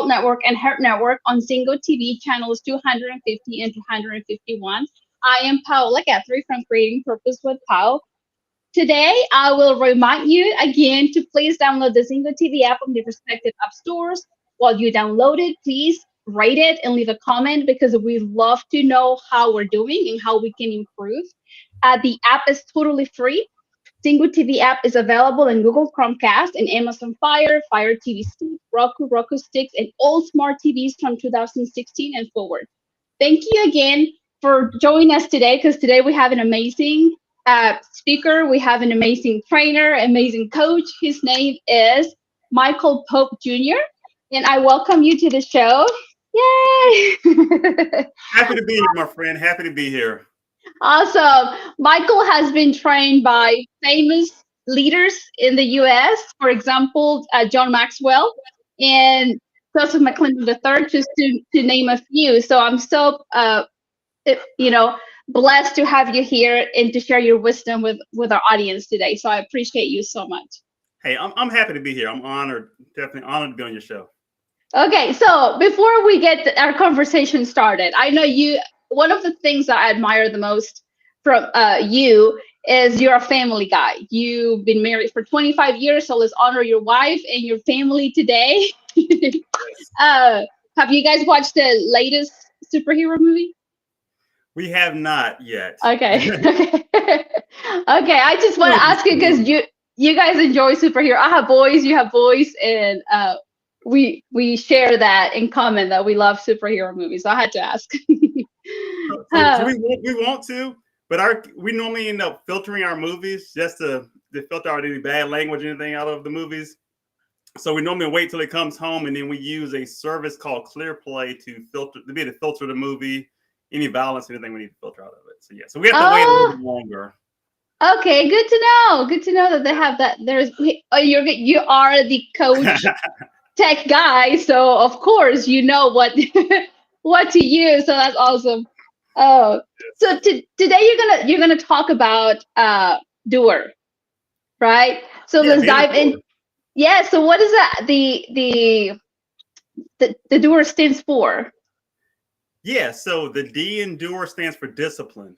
Adult Network and Heart Network on Single TV channels 250 and 251. I am Paola Guthrie from Creating Purpose with Pao. Today, I will remind you again to please download the Zingo TV app on the respective app stores. While you download it, please rate it and leave a comment because we love to know how we're doing and how we can improve. The app is totally free. Zingo TV app is available in Google Chromecast and Amazon Fire, Fire TV Stick, Roku Sticks, and all smart TVs from 2016 and forward. Thank you again for joining us today because today we have an amazing speaker. We have an amazing trainer, amazing coach. His name is Michel Pope Jr. And I welcome you to the show. Yay! Happy to be here, my friend. Happy to be here. Awesome. Michel has been trained by famous leaders in the US, for example, John Maxwell and Joseph McClendon III, just to name a few. So I'm so, blessed to have you here and to share your wisdom with our audience today. So I appreciate you so much. Hey, I'm happy to be here. I'm honored, definitely honored to be on your show. Okay, so before we get our conversation started, I know one of the things that I admire the most from you is you're a family guy. You've been married for 25 years, so let's honor your wife and your family today. Have you guys watched the latest superhero movie? We have not yet. Okay. Okay, I just want to ask you because you guys enjoy superhero. I have boys, you have boys, and we share that in common that we love superhero movies. So I had to ask. So we want to, but we normally end up filtering our movies just to filter out any bad language, anything out of the movies. So we normally wait till it comes home, and then we use a service called ClearPlay to filter the movie, any violence, anything we need to filter out of it. So yeah, so we have to wait a little bit longer. Okay, good to know. Good to know that they have that. You are the coach. Tech guy, so of course you know what to use. So that's awesome. Oh, so today you're gonna talk about DOER, right? So let's dive in. Yeah. So what is that? The DOER stands for? Yeah. So the D in DOER stands for discipline.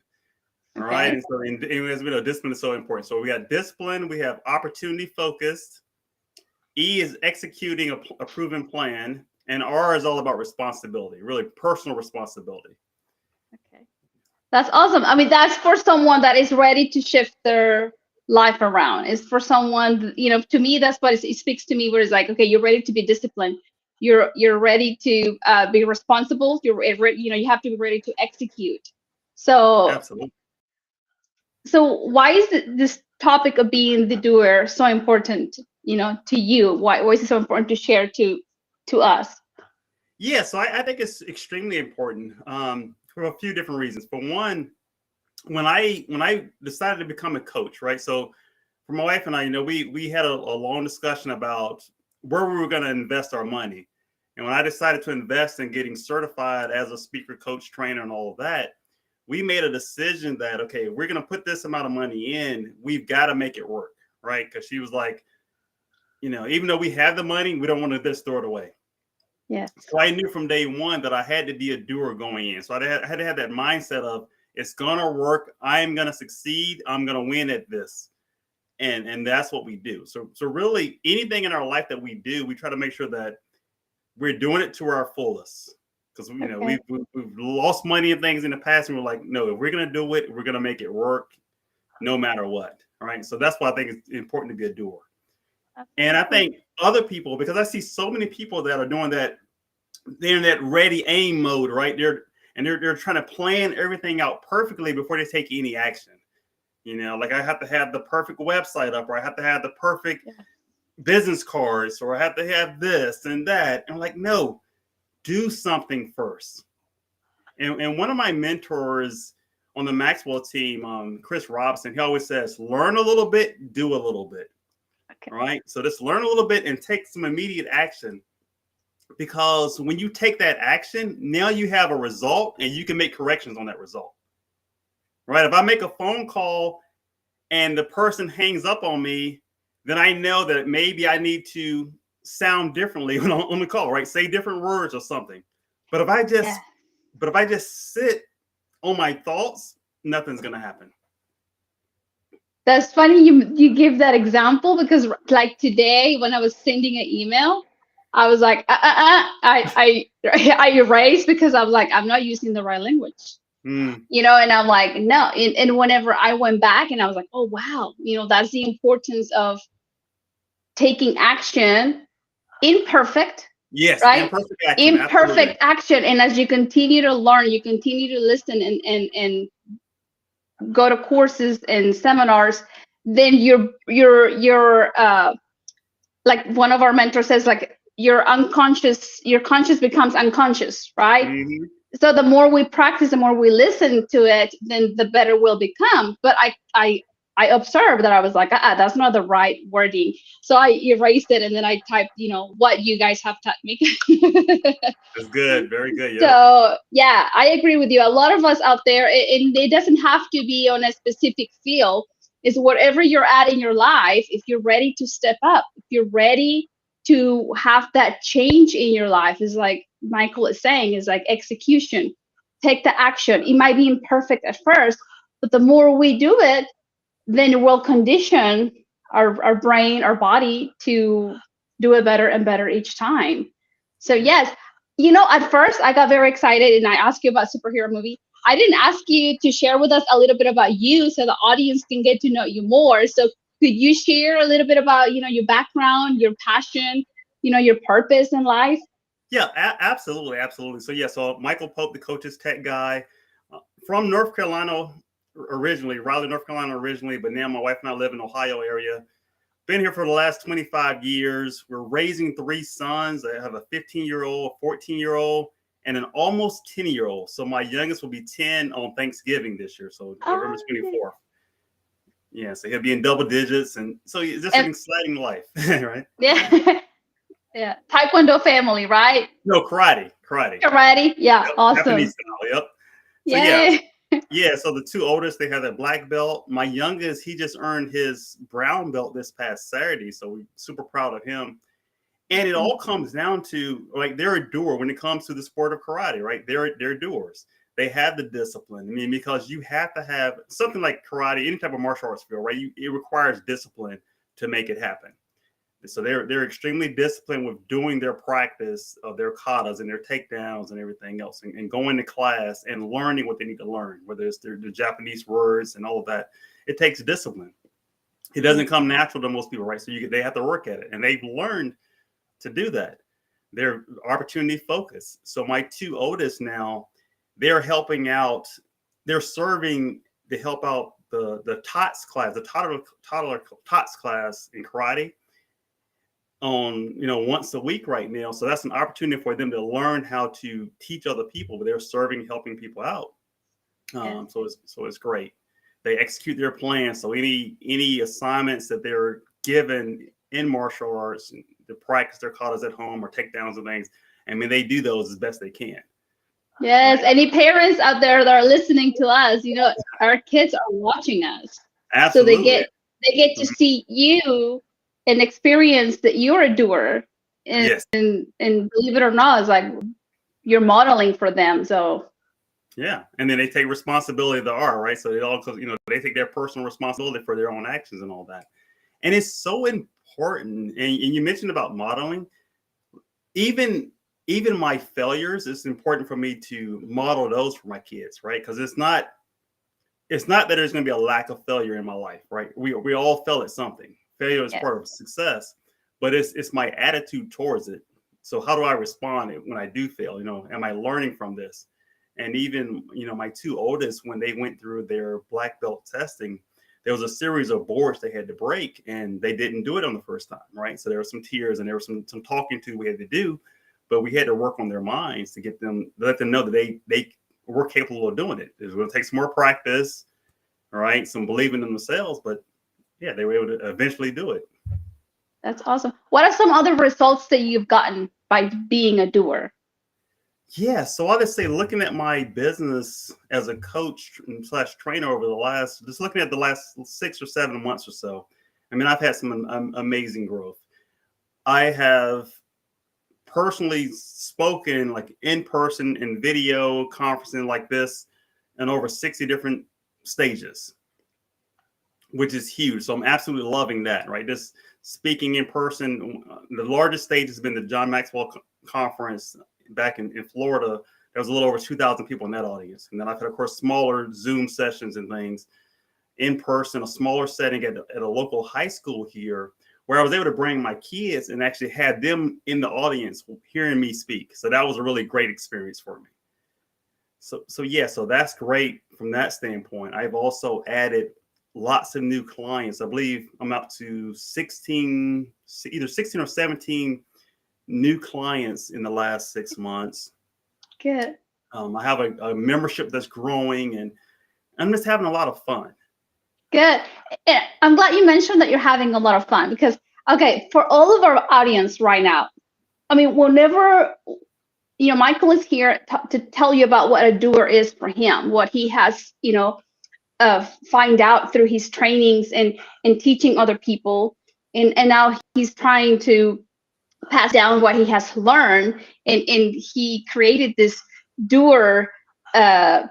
All right. And so, as we know, discipline is so important. So we got discipline. We have opportunity focused. E is executing a proven plan, and R is all about responsibility, really personal responsibility. Okay, that's awesome. I mean, that's for someone that is ready to shift their life around. It's for someone, to me, that's what it speaks to me. Where it's like, okay, you're ready to be disciplined. You're ready to be responsible. You have to be ready to execute. So absolutely. So why is this topic of being the doer so important? To you, why is it so important to share to us? Yeah, so I think it's extremely important for a few different reasons. For one, when I decided to become a coach, right? So for my wife and I, we had a long discussion about where we were going to invest our money. And when I decided to invest in getting certified as a speaker, coach, trainer, and all of that, we made a decision that, okay, we're going to put this amount of money in, we've got to make it work, right? Because she was like, even though we have the money, we don't want to just throw it away. Yeah. So I knew from day one that I had to be a doer going in. So I had to have that mindset of it's going to work. I'm going to succeed. I'm going to win at this. And that's what we do. So really anything in our life that we do, we try to make sure that we're doing it to our fullest. Because, we've lost money and things in the past. And we're like, no, if we're going to do it, we're going to make it work no matter what. All right. So that's why I think it's important to be a doer. And I think other people, because I see so many people that are doing that, they're in that ready aim mode, right? They're trying to plan everything out perfectly before they take any action. Like I have to have the perfect website up, or I have to have the perfect business cards, or I have to have this and that. And I'm like, no, do something first. And one of my mentors on the Maxwell team, Chris Robinson, he always says, learn a little bit, do a little bit. Okay. Right. So just learn a little bit and take some immediate action, because when you take that action, now you have a result and you can make corrections on that result. Right. If I make a phone call and the person hangs up on me, then I know that maybe I need to sound differently on the call, right? Say different words or something. But if I Yeah. just sit on my thoughts, nothing's gonna happen. That's funny you give that example because like today when I was sending an email, I was like, I I erased because I was like, I'm not using the right language. Mm, And I'm like, no. And whenever I went back and I was like, oh wow, that's the importance of taking action, imperfect, yes, right? imperfect action, absolutely. Imperfect action. And as you continue to learn, you continue to listen and go to courses and seminars, then you're like one of our mentors says, like your conscious becomes unconscious, right? Hmm. So the more we practice, the more we listen to it, then the better we'll become. But I observed that I was like, that's not the right wording. So I erased it and then I typed, what you guys have taught me. That's good, very good. Yep. So yeah, I agree with you. A lot of us out there, and it doesn't have to be on a specific field. Is whatever you're at in your life. If you're ready to step up, if you're ready to have that change in your life, is like Michael is saying, is like execution. Take the action. It might be imperfect at first, but the more we do it, then we'll condition our brain, our body to do it better and better each time. So yes, at first I got very excited and I asked you about superhero movie. I didn't ask you to share with us a little bit about you so the audience can get to know you more. So could you share a little bit about, your background, your passion, your purpose in life? Yeah, absolutely, absolutely. So yeah, so Michael Pope, the coach's tech guy, from North Carolina originally, Raleigh, North Carolina originally, but now my wife and I live in Ohio area. Been here for the last 25 years. We're raising three sons. I have a 15-year-old, a 14-year-old, and an almost 10-year-old. So my youngest will be 10 on Thanksgiving this year, so November Oh, 24th. Yeah, so he'll be in double digits, and so it's just an and exciting life, right? yeah, yeah, Taekwondo family, right? No, karate, karate. Karate, yeah, Yep, awesome. Japanese style. Yep. So yeah, Yay. yeah. So the two oldest, they have that black belt. My youngest, he just earned his brown belt this past Saturday, so we're super proud of him. And it all comes down to, like, they're a doer when it comes to the sport of karate, right? They're doers. They have the discipline. I mean, because you have to have something like karate, any type of martial arts field, right? It requires discipline to make it happen. So they're extremely disciplined with doing their practice of their katas and their takedowns and everything else, and going to class and learning what they need to learn, whether it's the Japanese words and all of that. It takes discipline. It doesn't come natural to most people, right? So they have to work at it, and they've learned to do that. They're opportunity focused. So my two oldest now, they're helping out. They're serving to help out the TOTS class, the toddler TOTS class in karate on once a week right now. So that's an opportunity for them to learn how to teach other people, but they're serving, helping people out. Yes. So it's great. They execute their plan. So any assignments that they're given in martial arts to practice their katas at home or takedowns and things, I mean, they do those as best they can. Yes, Right? any parents out there that are listening to us, our kids are watching us. So they Absolutely. get to Mhm. see you and experience that you're a doer. And Yes. and believe it or not, it's like you're modeling for them. So Yeah. And then they take responsibility of the R, right? So they take their personal responsibility for their own actions and all that. And it's so important. And you mentioned about modeling. Even my failures, it's important for me to model those for my kids, right? Because it's not that there's going to be a lack of failure in my life, right? We all fail at something. Failure is yes, part of success, but it's my attitude towards it. So how do I respond when I do fail? Am I learning from this? And even my two oldest, when they went through their black belt testing, there was a series of boards they had to break, and they didn't do it on the first time, right? So there were some tears and there was some talking to we had to do, but we had to work on their minds to let them know that they were capable of doing it. It's going to take some more practice, right? Some believing in themselves, but yeah, they were able to eventually do it. that's awesome. What are some other results that you've gotten by being a doer? Yeah, so I would say looking at my business as a coach slash trainer over just looking at the last 6 or 7 months or so, I mean, I've had some amazing growth. I have personally spoken like in person and video conferencing like this in over 60 different stages, which is huge. So I'm absolutely loving that, right? Just speaking in person. The largest stage has been the John Maxwell conference back in Florida. There was a little over 2,000 people in that audience. And then I've had, of course, smaller Zoom sessions and things in person, a smaller setting at a local high school here, where I was able to bring my kids and actually had them in the audience hearing me speak. So that was a really great experience for me. So yeah, so that's great from that standpoint. I've also added lots of new clients. I believe I'm up to 16, either 16 or 17 new clients in the last 6 months. Good. I have a membership that's growing, and I'm just having a lot of fun. Good. I'm glad you mentioned that you're having a lot of fun because, okay, for all of our audience right now, I mean, whenever, Michael is here to tell you about what a doer is for him, what he has, find out through his trainings and teaching other people. And now he's trying to pass down what he has learned. And he created this doer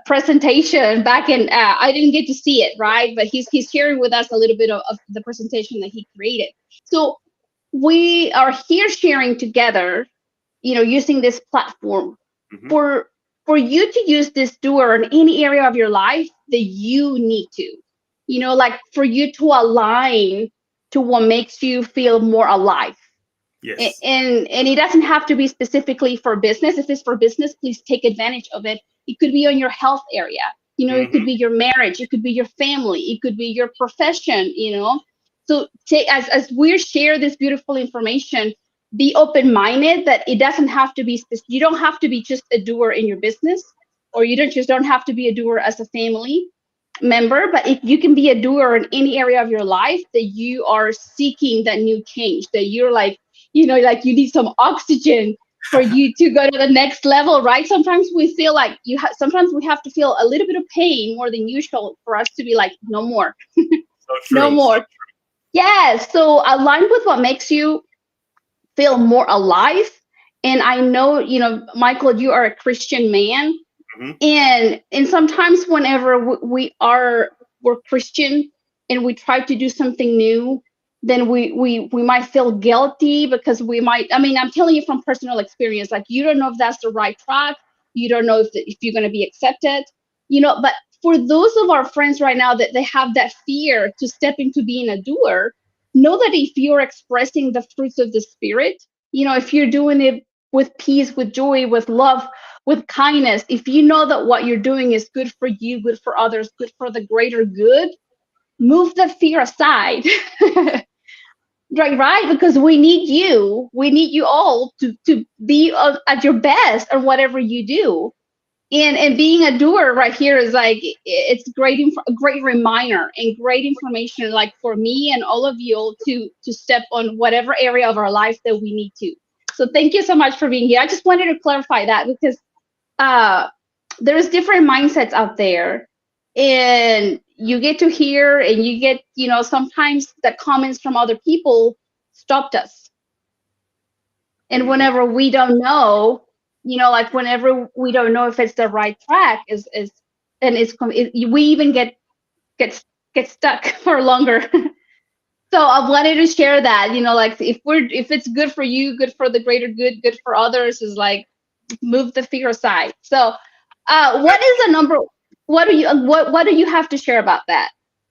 presentation back in, I didn't get to see it, right? But he's sharing with us a little bit of the presentation that he created. So we are here sharing together, using this platform for you to use this doer in any area of your life that you need to, like for you to align to what makes you feel more alive. Yes. And it doesn't have to be specifically for business. If it's for business, please take advantage of it. It could be on your health area. It could be your marriage. It could be your family. It could be your profession, So as we share this beautiful information, be open-minded that it doesn't have to be you don't have to be just a doer in your business, or you don't have to be a doer as a family member. But if you can be a doer in any area of your life that you are seeking that new change, that you're like, like you need some oxygen for you to go to the next level, right? Sometimes we feel like sometimes we have to feel a little bit of pain more than usual for us to be like, no more. So true. No more. Yes. So align with what makes you feel more alive. And I know, Michael, you are a Christian man. And sometimes whenever we're Christian and we try to do something new, then we might feel guilty because I'm telling you from personal experience, like you don't know if that's the right track. You don't know if you're going to be accepted, but for those of our friends right now that they have that fear to step into being a doer, know that if you're expressing the fruits of the Spirit, if you're doing it with peace, with joy, with love, with kindness, if you know that what you're doing is good for you, good for others, good for the greater good, move the fear aside. Right, because we need you all to be at your best or whatever you do. And being a doer right here is like, it's a great reminder and great information, like for me and all of you to step on whatever area of our life that we need to. So thank you so much for being here. I just wanted to clarify that because there's different mindsets out there, and you get to hear and you get, sometimes the comments from other people stopped us. And whenever we don't know, like whenever we don't know if it's the right track we even get stuck for longer. So I wanted to share that, like if it's good for you, good for the greater good, good for others, is like move the fear aside. So what is the number? What do you have to share about that?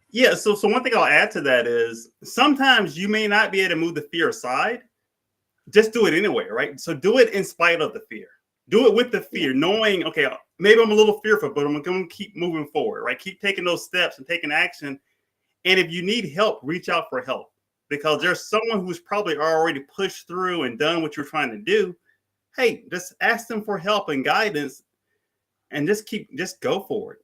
Yeah. So one thing I'll add to that is sometimes you may not be able to move the fear aside. Just do it anyway, right? So do it in spite of the fear. Do it with the fear, knowing, okay, maybe I'm a little fearful, but I'm going to keep moving forward, right? Keep taking those steps and taking action. And if you need help, reach out for help, because there's someone who's probably already pushed through and done what you're trying to do. Hey, just ask them for help and guidance and just go for it.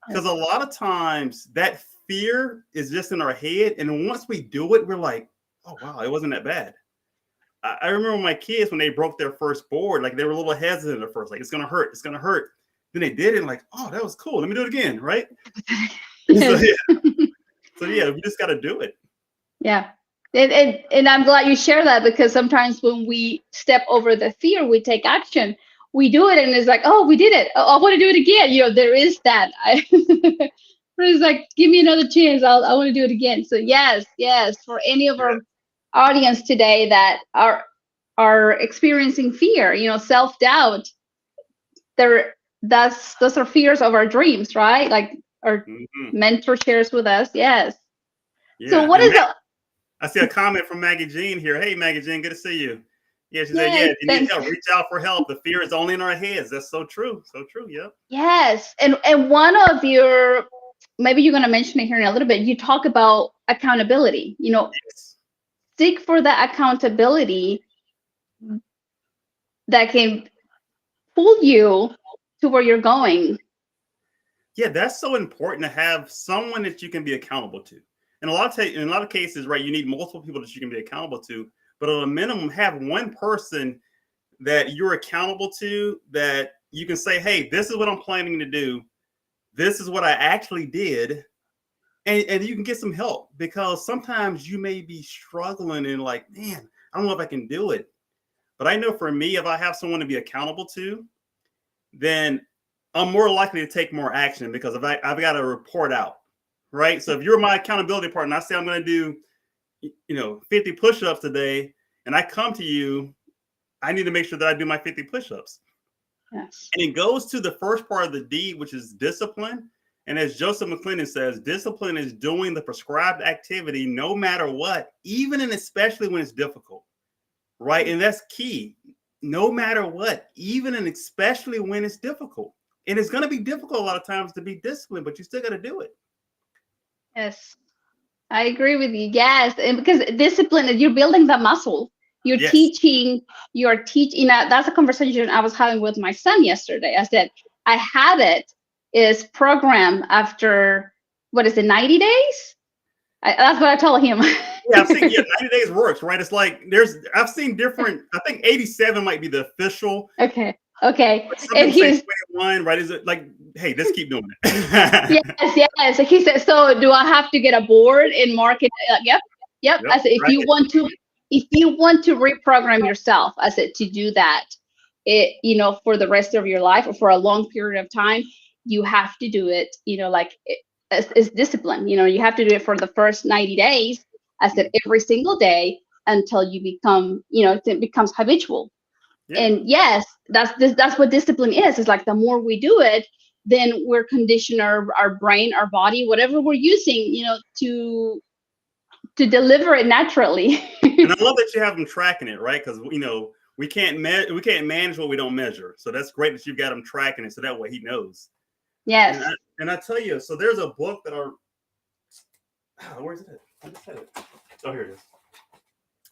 Because a lot of times that fear is just in our head. And once we do it, we're like, oh, wow, it wasn't that bad. I remember my kids, when they broke their first board, like they were a little hesitant at first, like it's going to hurt. It's going to hurt. Then they did it and like, oh, that was cool. Let me do it again. Right. So yeah, we just got to do it. Yeah. And I'm glad you share that, because sometimes when we step over the fear, we take action. We do it, and it's like, oh, we did it. Oh, I want to do it again. There is that. It's like, give me another chance. I want to do it again. So yes, yes. For any of our audience today that are experiencing fear, self-doubt, those are fears of our dreams, right? Like our mentor shares with us. Yes. So Yeah. what And is the I see a comment from Maggie Jean here. Hey, Maggie Jean, good to see you. Yeah, she said, yeah, yes, if you need thanks. help, reach out for help. The fear is only in our heads. That's so true. So true. Yep. Yes. And one of your, maybe you're going to mention it here in a little bit, you talk about accountability, Yes. seek for that accountability that can pull you to where you're going. Yeah, that's so important to have someone that you can be accountable to. In a lot of cases, right, you need multiple people that you can be accountable to, but at a minimum, have one person that you're accountable to, that you can say, hey, this is what I'm planning to do. This is what I actually did. And you can get some help, because sometimes you may be struggling and like, man, I don't know if I can do it. But I know for me, if I have someone to be accountable to, then I'm more likely to take more action, because I've got to report out, right? So if you're my accountability partner, I say I'm going to do, 50 push-ups today, and I come to you, I need to make sure that I do my 50 push-ups. Yes. And it goes to the first part of the D, which is discipline. And as Joseph McClendon says, discipline is doing the prescribed activity no matter what, even and especially when it's difficult, right? And that's key. No matter what, even and especially when it's difficult. And it's going to be difficult a lot of times to be disciplined, but you still got to do it. Yes. I agree with you. Yes. And because discipline is, you're building the muscle. You're Yes. teaching, that's a conversation I was having with my son yesterday. I said, a habit is programmed after, what is it, 90 days? That's what I told him. Yeah, I've seen 90 days works, right? It's like I've seen different, I think 87 might be the official. Okay. But some And people say he's 21, right? Is it like, hey, just keep doing yes, it? yes. So he said, so do I have to get a board and mark it? Yep, yep. Yep, I said, right. if you want to reprogram yourself, I said, to do that, for the rest of your life or for a long period of time, you have to do it. It's discipline. You have to do it for the first 90 days. I said, every single day until you become, it becomes habitual. Yeah. And yes, that's what discipline is. It's like the more we do it, then we're conditioning our brain, our body, whatever we're using, to deliver it naturally. And I love that you have them tracking it, right? Because we can't manage what we don't measure. So that's great that you've got him tracking it, so that way he knows. Yes. And I tell you, so there's a book that where's it? I just had it. Oh, here it is.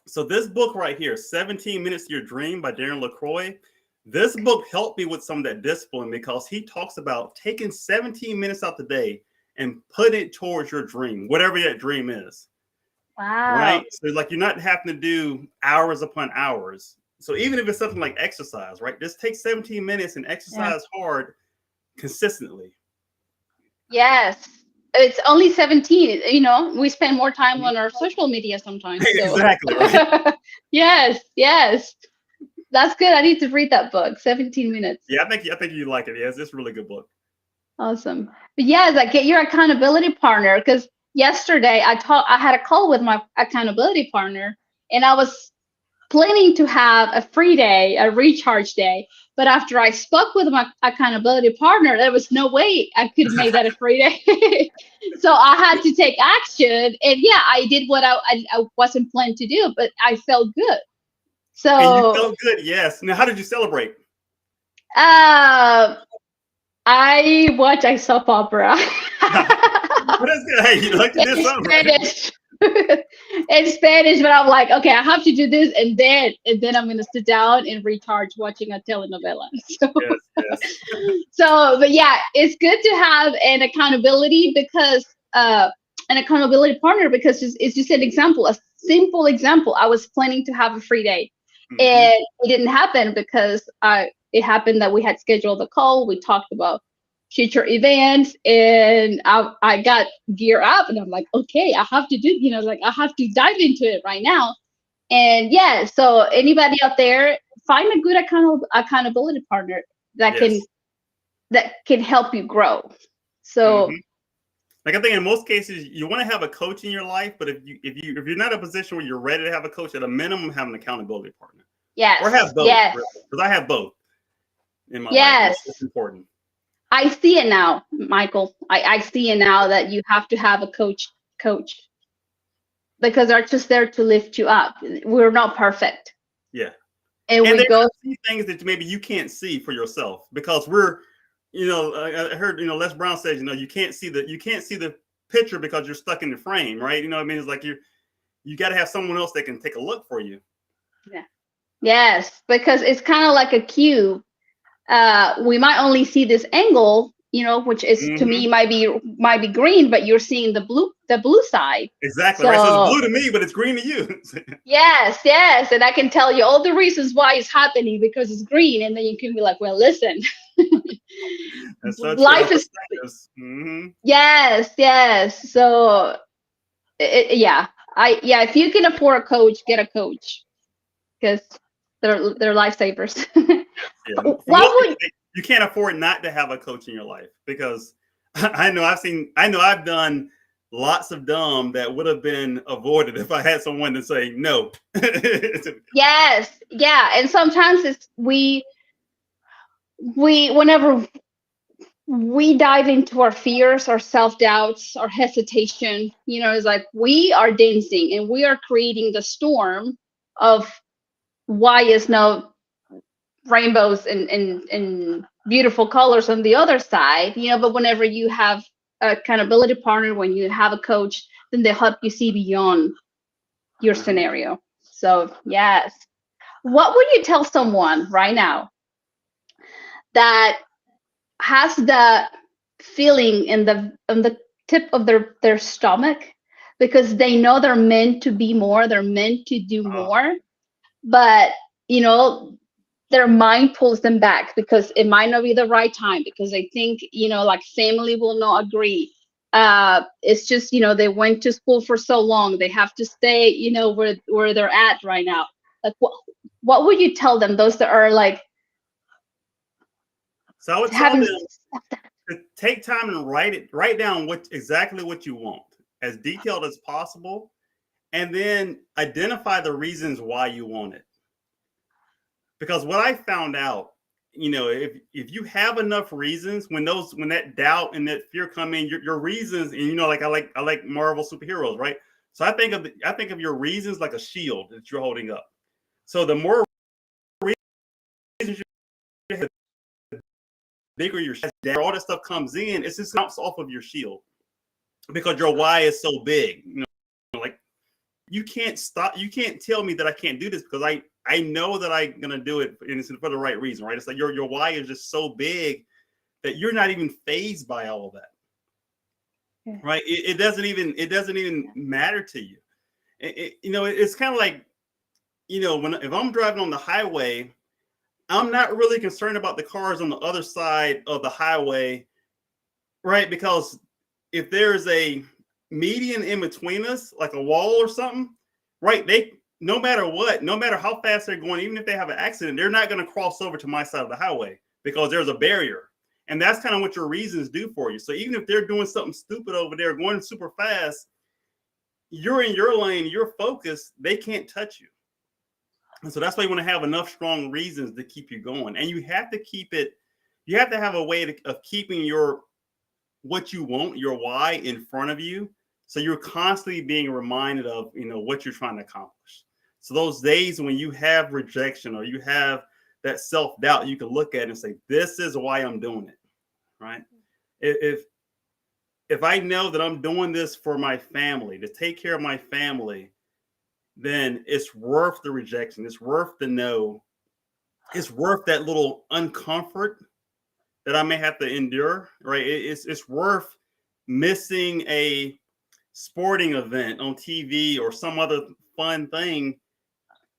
So this book right here, 17 Minutes to Your Dream by Darren LaCroix. This book helped me with some of that discipline, because he talks about taking 17 minutes out the day and put it towards your dream, whatever that dream is. Wow. Right? So like, you're not having to do hours upon hours. So even if it's something like exercise, right? Just take 17 minutes and exercise hard consistently. Yes. It's only 17. We spend more time on our social media sometimes. So. Exactly. Right? Yes, yes. That's good. I need to read that book, 17 minutes. Yeah, I think you like it. Yeah, it's a really good book. Awesome. But yes, like, get your accountability partner, because yesterday I had a call with my accountability partner, and I was planning to have a free day, a recharge day. But after I spoke with my accountability partner, there was no way I could make that a free day. So I had to take action. And yeah, I did what I wasn't planned to do, but I felt good. So And you felt good, yes. Now, how did you celebrate? I watch a soap opera. But that's good. Hey, you like to do something, right? In Spanish, but I'm like, okay, I have to do this, and then I'm gonna sit down and recharge watching a telenovela. Yes. But yeah, it's good to have an accountability, because an accountability partner, because it's just an example, a simple example. I was planning to have a free day, and it didn't happen, because it happened that we had scheduled a call. We talked about future events, and I got gear up, and I'm like, okay, I have to do, like I have to dive into it right now. And yeah, so anybody out there, find a good accountability partner that can Yes. help you grow. So Hmm. Like I think in most cases you want to have a coach in your life, but if you're not in a position where you're ready to have a coach, at a minimum have an accountability partner, or yes, have both, yes, because I have both in my life, and it's yes. important. I see it now, Michael. I see it now that you have to have a coach, because they're just there to lift you up. We're not perfect. Yeah. And And we they're go, going to see things that maybe you can't see for yourself, because we're, I heard, Les Brown says, you can't see the picture because you're stuck in the frame, right? You know what I mean? It's like you got to have someone else that can take a look for you. yeah. Yes, because it's kind of like a cube. We might only see this angle, which is, to Hmm. me, might be green, but you're seeing the blue side. Exactly, right. So it's So blue to me, but it's green to you. yes, yes, and I can tell you all the reasons why it's happening because it's green, and then you can be like, well, listen, That's so true. Our life is, perspectives. Hmm. yes, yes. So yeah, if you can afford a coach, get a coach, because they're lifesavers. Yeah. For What most people, would you can't afford not to have a coach in your life, because I know I've done lots of dumb that would have been avoided if I had someone to say no. Yes, yeah, and sometimes it's we whenever we dive into our fears, our self-doubts, our hesitation, it's like we are dancing and we are creating the storm of why is no rainbows and beautiful colors on the other side, but whenever you have a accountability partner, when you have a coach, then they help you see beyond your Mhm. scenario. So yes, what would you tell someone right now that has the feeling in the tip of their stomach, because they know they're meant to be more, they're meant to do Uh, more, but you know their mind pulls them back because it might not be the right time, because they think, like family will not agree. It's just, they went to school for so long, they have to stay, where they're at right now. Like what would you tell them, those that are like so I would tell having. them to take time and write down exactly what you want, as detailed as possible, and then identify the reasons why you want it. Because what I found out, if you have enough reasons, when that doubt and that fear come in, your reasons, and like I like Marvel superheroes, right? So I think of your reasons like a shield that you're holding up. So the more reasons you have, the bigger your shield. All that stuff comes in, it's just bounce off of your shield, because your why is so big. Like, you can't tell me that I can't do this, because I know that I'm gonna do it, and it's for the right reason, right? It's like your why is just so big that you're not even phased by all of that, Yeah. right? It doesn't even matter to you. It's kind of like, if I'm driving on the highway, I'm not really concerned about the cars on the other side of the highway, right? Because if there's a median in between us, like a wall or something, right? They no matter what, no matter how fast they're going, even if they have an accident, they're not going to cross over to my side of the highway, because there's a barrier. And that's kind of what your reasons do for you. So even if they're doing something stupid over there, going super fast, you're in your lane, you're focused, they can't touch you. And so that's why you want to have enough strong reasons to keep you going. And you have to have a way of keeping what you want, your why, in front of you. So you're constantly being reminded of, what you're trying to accomplish. So those days when you have rejection or you have that self-doubt, you can look at it and say, this is why I'm doing it, right? If I know that I'm doing this for my family, to take care of my family, then it's worth the rejection. It's worth the no. It's worth that little uncomfort that I may have to endure, right? It's worth missing a sporting event on TV or some other fun thing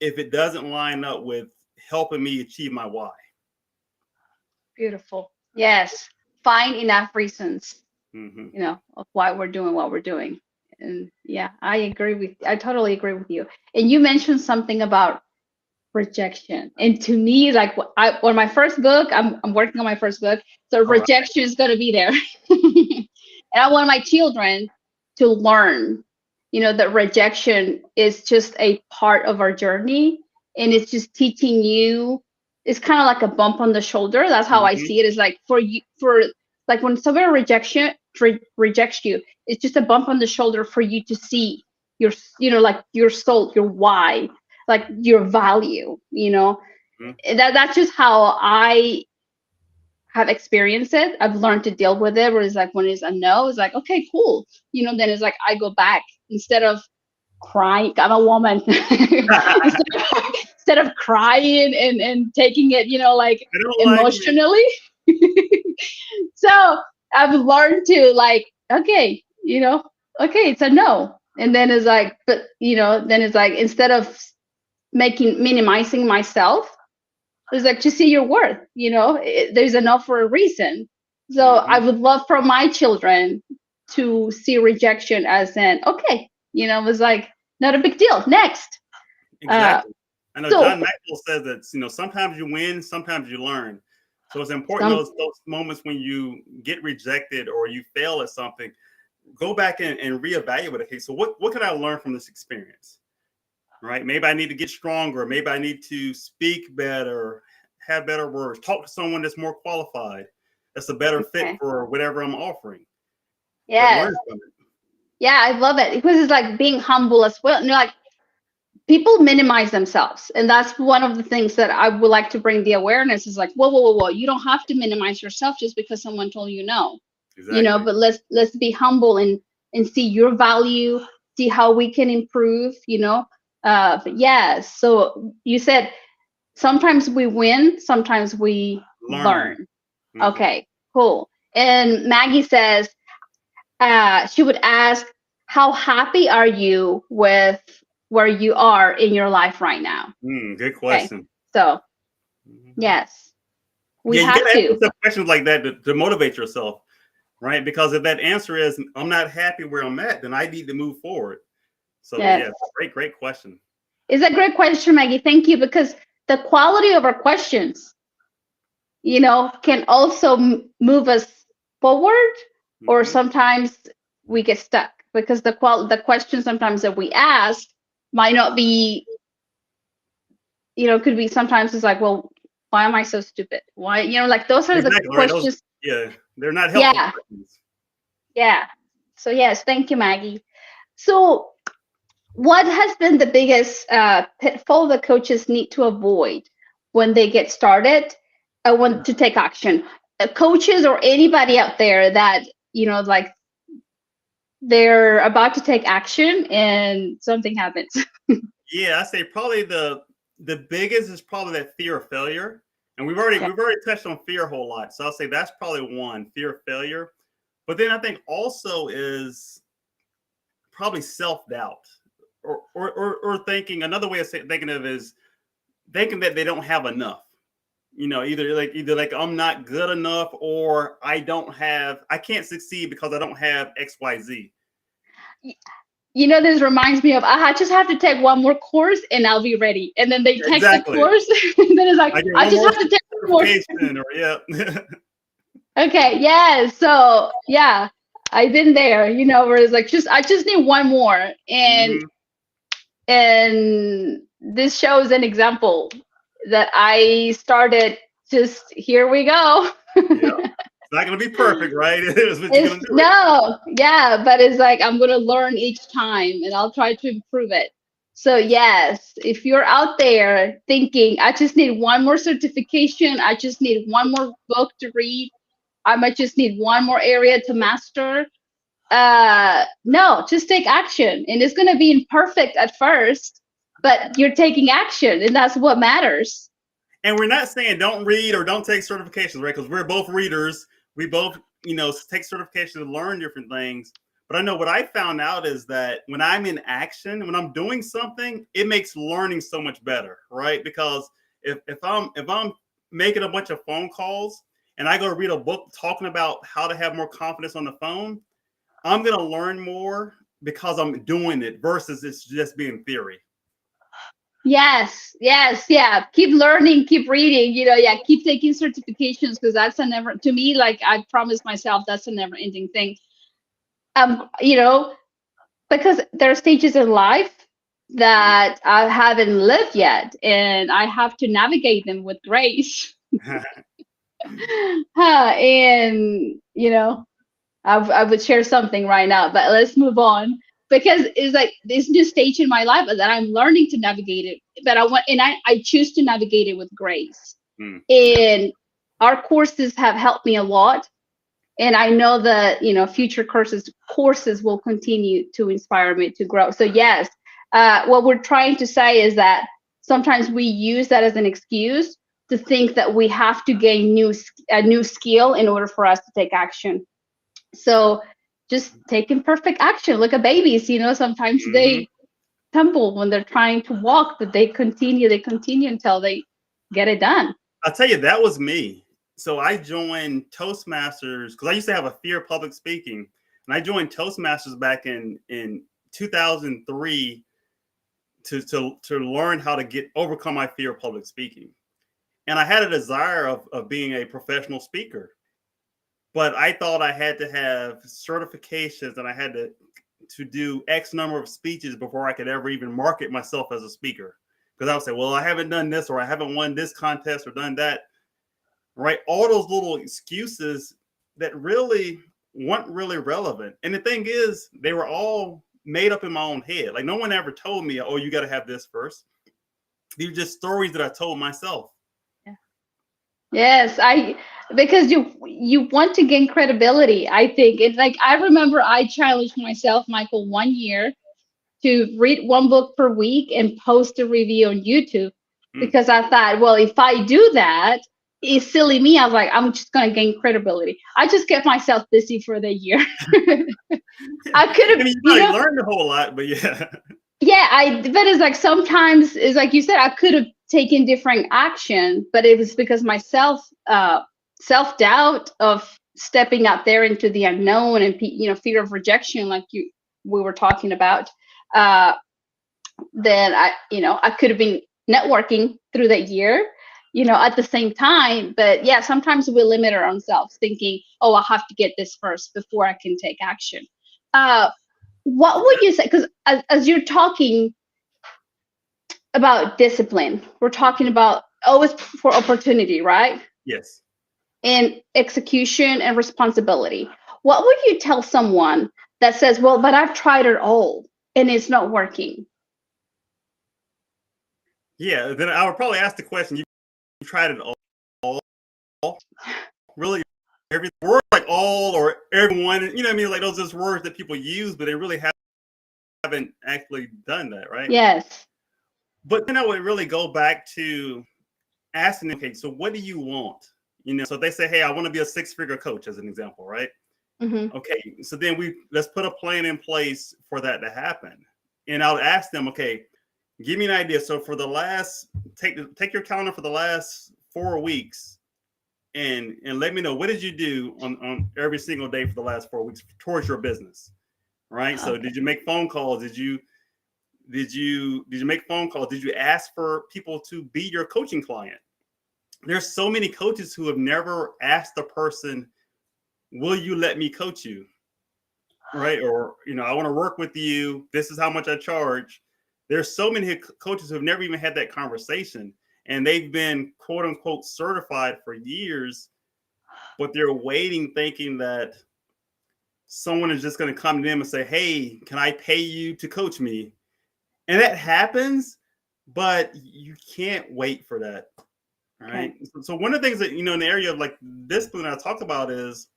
if it doesn't line up with helping me achieve my why. Beautiful. Yes. find enough reasons, Mm-hmm. of why we're doing what we're doing. And yeah, I totally agree with you. And you mentioned something about rejection. And to me, like on my first book, I'm working on my first book. So All right. rejection is going to be there. And I want my children to learn, that rejection is just a part of our journey. And it's just teaching you, it's kind of like a bump on the shoulder. That's how I Mm-hmm. see it. Is like like when somebody rejects you, it's just a bump on the shoulder for you to see your, like your soul, your why, like your value, Mm-hmm. that's just how I have experienced it. I've learned to deal with it, where it's like when it's a no, it's like, okay, cool, then it's like I go back instead of crying. I'm a woman. instead of crying and taking it, like They don't like me. emotionally. So I've learned to like, okay, okay, it's a no. And then it's like, but then it's like, instead of minimizing myself, it's like to see your worth, there's enough for a reason. So I Mm-hmm. would love for my children to see rejection as an okay, it's like not a big deal. Next. uh Exactly. I know so John Maxwell says that, sometimes you win, sometimes you learn. So it's important some those moments when you get rejected or you fail at something, go back and reevaluate. Okay, so what can I learn from this experience? Right? Maybe I need to get stronger. Maybe I need to speak better, have better words, talk to someone that's more qualified, that's a better fit okay. for whatever I'm offering. But Yes. learn from it. Yeah, I love it because it's like being humble as well. Like people minimize themselves, and that's one of the things that I would like to bring the awareness is like, whoa, whoa, whoa, whoa. You don't have to minimize yourself just because someone told you no. Exactly. But let's be humble and see your value, see how we can improve. But yeah. So you said sometimes we win, sometimes we Learn. learn. Mm-hmm. Okay, cool. And Maggie says, she would ask, how happy are you with where you are in your life right now? Good Okay, question. so Mhm. yes, we Yeah, you have gotta ask to. yourself questions like that to motivate yourself, right? Because if that answer is I'm not happy where I'm at, then I need to move forward. So Yes, yeah, great question. it's a great question, Maggie. Thank you, because the quality of our questions, can also move us forward, or Hmm. sometimes we get stuck because the questions sometimes that we ask might not be, could be sometimes it's like, well, why am I so stupid? Why, like those are the Exactly right. Those, questions. yeah, they're not helpful Yeah, questions. yeah. So yes, thank you, Maggie. So what has been the biggest pitfall that coaches need to avoid when they get started, want to take action? Coaches or anybody out there that, like they're about to take action and something happens. Yeah, I say probably the biggest is probably that fear of failure, and Okay. we've already touched on fear a whole lot. So I'll say that's probably one, fear of failure. But then I think also is probably self doubt, or thinking another way of thinking of it is thinking that they don't have enough. Either like I'm not good enough, or I can't succeed because I don't have XYZ. This reminds me of I just have to take one more course and I'll be ready. And then they take the Exactly. course, and then it's like I get I one just more have to take one more. certification, or yeah. Okay, yeah. So yeah, I've been there. Where it's like I just need one more, and Hmm. and this shows an example that I started. Just here we go. Yeah. It's not going to be perfect, right? It's what you're It's going to do it. no, yeah, but it's like I'm gonna learn each time and I'll try to improve it. So yes, if you're out there thinking I just need one more certification, I just need one more book to read, I might just need one more area to master. No, just take action. And it's gonna be imperfect at first, but you're taking action and that's what matters. And we're not saying don't read or don't take certifications, right? Because we're both readers. We both, take certifications to learn different things. But I know what I found out is that when I'm in action, when I'm doing something, it makes learning so much better, right? Because if I'm making a bunch of phone calls and I go read a book talking about how to have more confidence on the phone, I'm going to learn more because I'm doing it versus it's just being theory. Yes, yeah. Keep learning, keep reading, yeah, keep taking certifications, because that's a never, to me, like I promised myself, that's a never ending thing. You know, because there are stages in life that I haven't lived yet, and I have to navigate them with grace. And I would share something right now, but let's move on, because it's like this new stage in my life that I'm learning to navigate it. But I choose to navigate it with grace. Yeah. And our courses have helped me a lot. And I know that, future courses will continue to inspire me to grow. So yes, what we're trying to say is that sometimes we use that as an excuse to think that we have to gain a new skill in order for us to take action. So just take imperfect action. Look at babies, sometimes they tumble when they're trying to walk, but they continue until they get it done. I'll tell you, that was me. So I joined Toastmasters because I used to have a fear of public speaking. And I joined Toastmasters back in 2003 to learn how to overcome my fear of public speaking. And I had a desire of being a professional speaker. But I thought I had to have certifications and I had to do X number of speeches before I could ever even market myself as a speaker. Because I would say, well, I haven't done this, or I haven't won this contest or done that. Right? All those little excuses that really weren't really relevant. And the thing is, they were all made up in my own head. Like, no one ever told me, oh, you got to have this first. These are just stories that I told myself. Yes, because you want to gain credibility, I think. It's like, I remember I challenged myself, Michael, 1 year to read one book per week and post a review on YouTube, because I thought, well, if I do that, it's silly me. I was like, I'm just going to gain credibility. I just kept myself busy for the year. I could have, I mean, you probably learned a whole lot, but yeah. Yeah, but it's like, sometimes it's like you said, I could have taken different action, but it was because my self-doubt of stepping out there into the unknown, and fear of rejection, like we were talking about. Then I could have been networking through that year, at the same time. But yeah, sometimes we limit our own selves, thinking, oh, I have to get this first before I can take action. What would you say? Because as you're talking about discipline, we're talking about always for opportunity, right? Yes. And execution and responsibility. What would you tell someone that says, well, but I've tried it all and it's not working? Yeah, then I would probably ask the question, you tried it all? Really? Every word like all or everyone, what I mean? Like, those are just words that people use, but they really haven't actually done that, right? Yes. But then I would really go back to asking them, okay, so what do you want? So if they say, hey, I want to be a 6-figure coach, as an example, right? Okay, so then let's put a plan in place for that to happen. And I'll ask them, okay, give me an idea. So for the last, take your calendar for the last 4 weeks and let me know, what did you do on every single day for the last 4 weeks towards your business, right? Okay. So did you make phone calls? Did you make phone calls? Did you ask for people to be your coaching client? There's so many coaches who have never asked the person, will you let me coach you? Right? Or, I want to work with you. This is how much I charge. There's so many coaches who have never even had that conversation, and they've been quote unquote certified for years, but they're waiting thinking that someone is just going to come to them and say, hey, can I pay you to coach me? And that happens, but you can't wait for that. Right. Okay. So one of the things that, in the area of like discipline I talk about is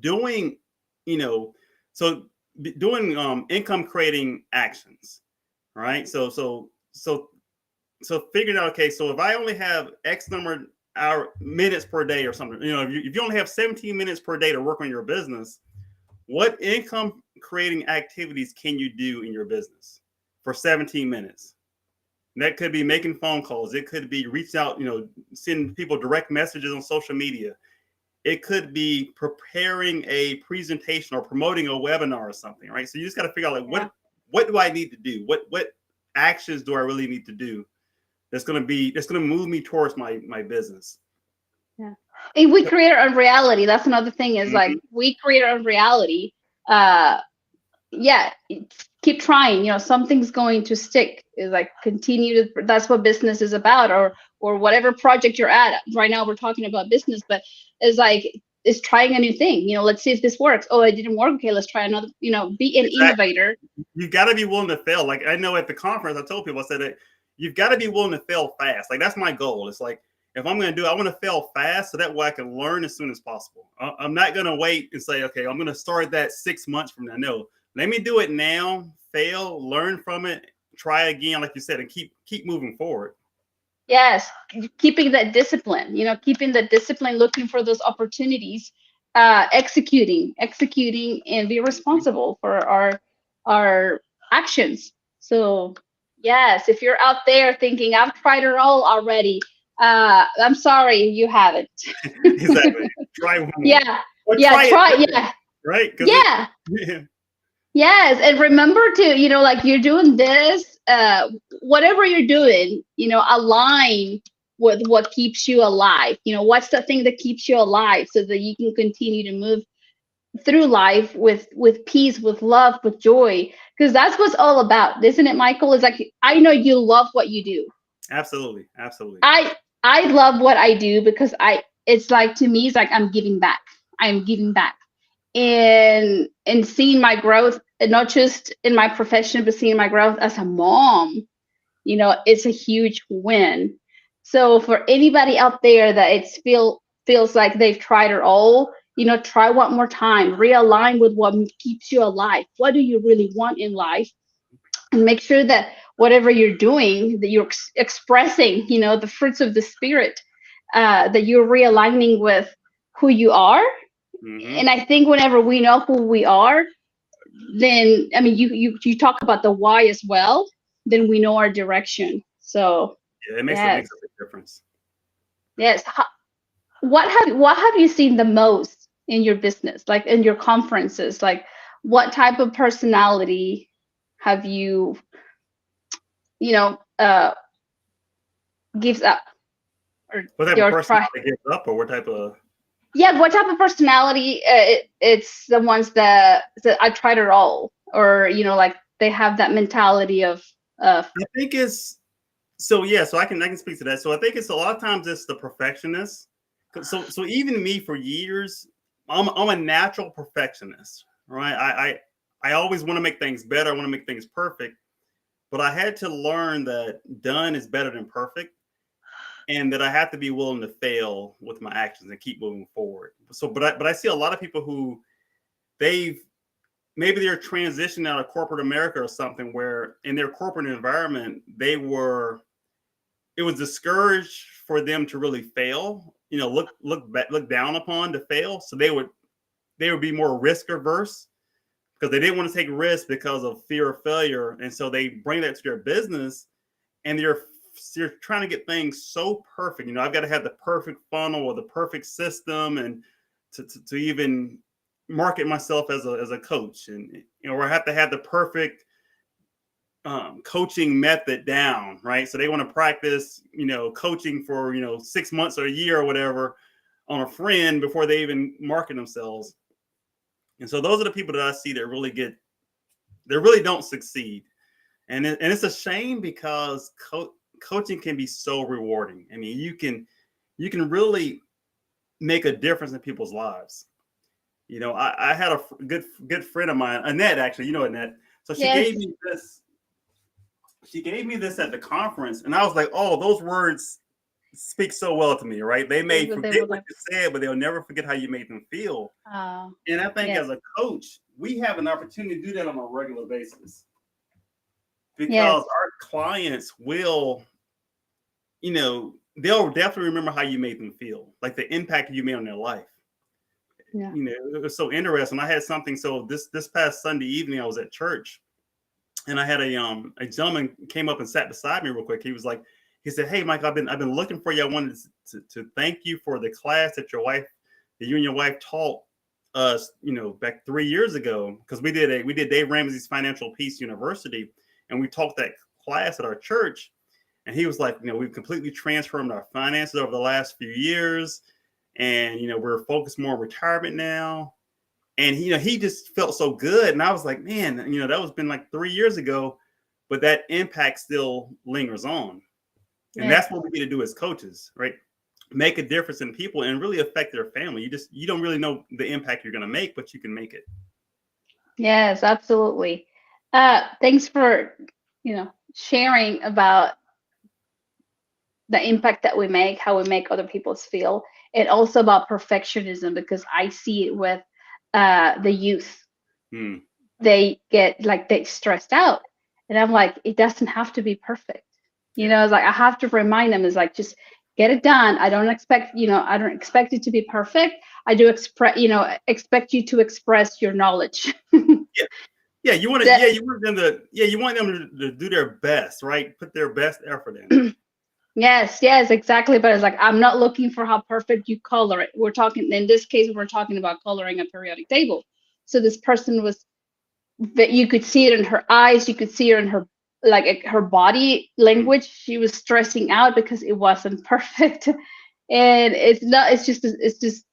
doing, doing income creating actions. Right. So figuring out, okay, so if I only have X number of minutes per day or something, if you only have 17 minutes per day to work on your business, what income creating activities can you do in your business for 17 minutes? That could be making phone calls. It could be reaching out, sending people direct messages on social media. It could be preparing a presentation or promoting a webinar or something, right? So you just got to figure out like what do I need to do? What actions do I really need to do that's going to move me towards my business? Yeah. And we create our own reality. That's another thing is like we create our own reality. Yeah, keep trying. You know, something's going to stick. Is like continue to. That's what business is about, or whatever project you're at. Right now, we're talking about business, but it's like it's trying a new thing. You know, let's see if this works. Oh, it didn't work. Okay, let's try another. You know, be an innovator. You've got to be willing to fail. Like I know at the conference, I told people, I said that you've got to be willing to fail fast. Like that's my goal. It's like if I'm going to do it, I want to fail fast so that way I can learn as soon as possible. I'm not going to wait and say, okay, I'm going to start that 6 months from now. No, let me do it now, fail, learn from it, try again, like you said, and keep moving forward. Yes, keeping that discipline, you know, keeping that discipline, looking for those opportunities, executing, and be responsible for our actions. So yes, if you're out there thinking I've tried it all already, I'm sorry, you haven't. Exactly. Try one more. Yeah. Or Try. Yeah. Right. Yeah. Yes, and remember to, you know, like you're doing this, whatever you're doing, you know, align with what keeps you alive. You know, what's the thing that keeps you alive so that you can continue to move through life with peace, with love, with joy, because that's what's all about, isn't it, Michael? It's like I know you love what you do. Absolutely. I love what I do because it's like to me, it's like I'm giving back. I'm giving back. And seeing my growth, and not just in my profession, but seeing my growth as a mom, you know, it's a huge win. So for anybody out there that feels like they've tried it all, you know, try one more time, realign with what keeps you alive. What do you really want in life? And make sure that whatever you're doing, that you're expressing, you know, the fruits of the spirit, that you're realigning with who you are. And I think whenever we know who we are, then I mean you talk about the why as well, then we know our direction. So yeah, it makes a big difference. Yes. What have you seen the most in your business, like in your conferences? Like what type of personality have you, you know, gives up? Or what type of personality gives up, or what type of what type of personality? It's the ones that I tried it all, or you know, like they have that mentality of. I think it's so. Yeah, so I can speak to that. So I think it's a lot of times it's the perfectionist. So even me for years, I'm a natural perfectionist, right? I always want to make things better. I want to make things perfect, but I had to learn that done is better than perfect. And that I have to be willing to fail with my actions and keep moving forward. So, but I see a lot of people who maybe they're transitioning out of corporate America or something where in their corporate environment, it was discouraged for them to really fail, you know, look down upon to fail. So they would be more risk averse because they didn't want to take risks because of fear of failure. And so they bring that to their business and you're trying to get things so perfect. You know, I've got to have the perfect funnel or the perfect system, and to even market myself as a coach, and you know, or I have to have the perfect coaching method down, right? So they want to practice, you know, coaching for 6 months or a year or whatever on a friend before they even market themselves. And so those are the people that I see that really don't succeed, and it's a shame because coaching can be so rewarding. I mean, you can really make a difference in people's lives. You know, I had a good friend of mine, Annette, actually, you know, Annette. So she gave me this. She gave me this at the conference, and I was like, oh, those words speak so well to me, right? They may forget what you said, but they'll never forget how you made them feel. And I think as a coach, we have an opportunity to do that on a regular basis. Because our clients will, you know, they'll definitely remember how you made them feel, like the impact you made on their life. Yeah. You know, it was so interesting. I had something. So this past Sunday evening, I was at church, and I had a gentleman came up and sat beside me real quick. He said, "Hey, Mike, I've been looking for you. I wanted to thank you for the class that your wife that you and your wife taught us, back 3 years ago, because we did Dave Ramsey's Financial Peace University, and we taught that class at our church. And he was like, we've completely transformed our finances over the last few years, and we're focused more on retirement now. And he just felt so good, and I was like, man, that was been like 3 years ago, but that impact still lingers on. And that's what we need to do as coaches, right? Make a difference in people and really affect their family. You don't really know the impact you're going to make, but you can make it. Yes, absolutely. Thanks for, sharing about the impact that we make, how we make other people feel, and also about perfectionism, because I see it with the youth. They get they stressed out, and I'm like, it doesn't have to be perfect. It's like I have to remind them, is like, just get it done. I don't expect it to be perfect. I do expect you to express your knowledge. You want them to do their best, right? Put their best effort in. Yes, exactly. But it's like, I'm not looking for how perfect you color it. In this case, we're talking about coloring a periodic table. So this person you could see it in her eyes, you could see it in her body language. She was stressing out because it wasn't perfect. And it's just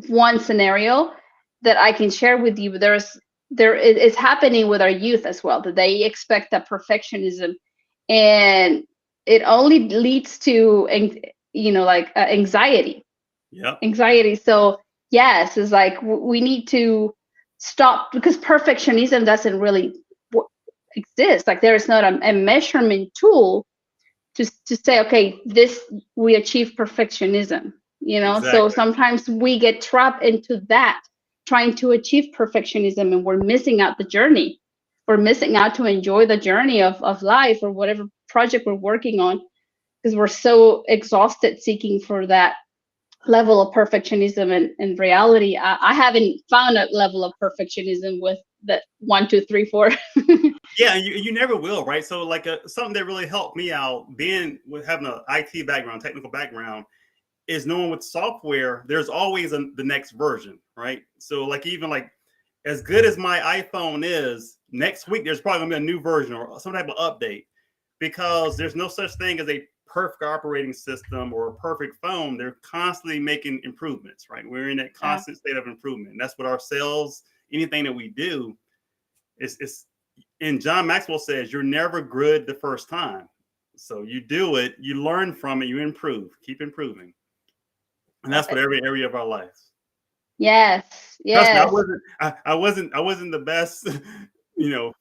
one scenario that I can share with you. It's happening with our youth as well, that they expect that perfectionism, and it only leads to anxiety. Anxiety. So yes, it's like we need to stop, because perfectionism doesn't really exist. Like, there is not a measurement tool to say, okay, we achieve perfectionism. Exactly. So sometimes we get trapped into that, trying to achieve perfectionism, and we're missing out the journey. We're missing out to enjoy the journey of life, or whatever project we're working on, because we're so exhausted seeking for that level of perfectionism. And in reality, I haven't found a level of perfectionism with the 1, 2, 3, 4. Yeah, you never will, right? So like something that really helped me out, being with having an IT background, technical background, is knowing with software, there's always the next version, right? So like, even like, as good as my iPhone is, next week there's probably gonna be a new version or some type of update, because there's no such thing as a perfect operating system or a perfect phone. They're constantly making improvements, right? We're in that constant state of improvement. And that's what our selves, anything that we do, is. And John Maxwell says, you're never good the first time. So you do it, you learn from it, you improve, keep improving. And that's what every area of our lives. Yes. Trust me, I wasn't the best,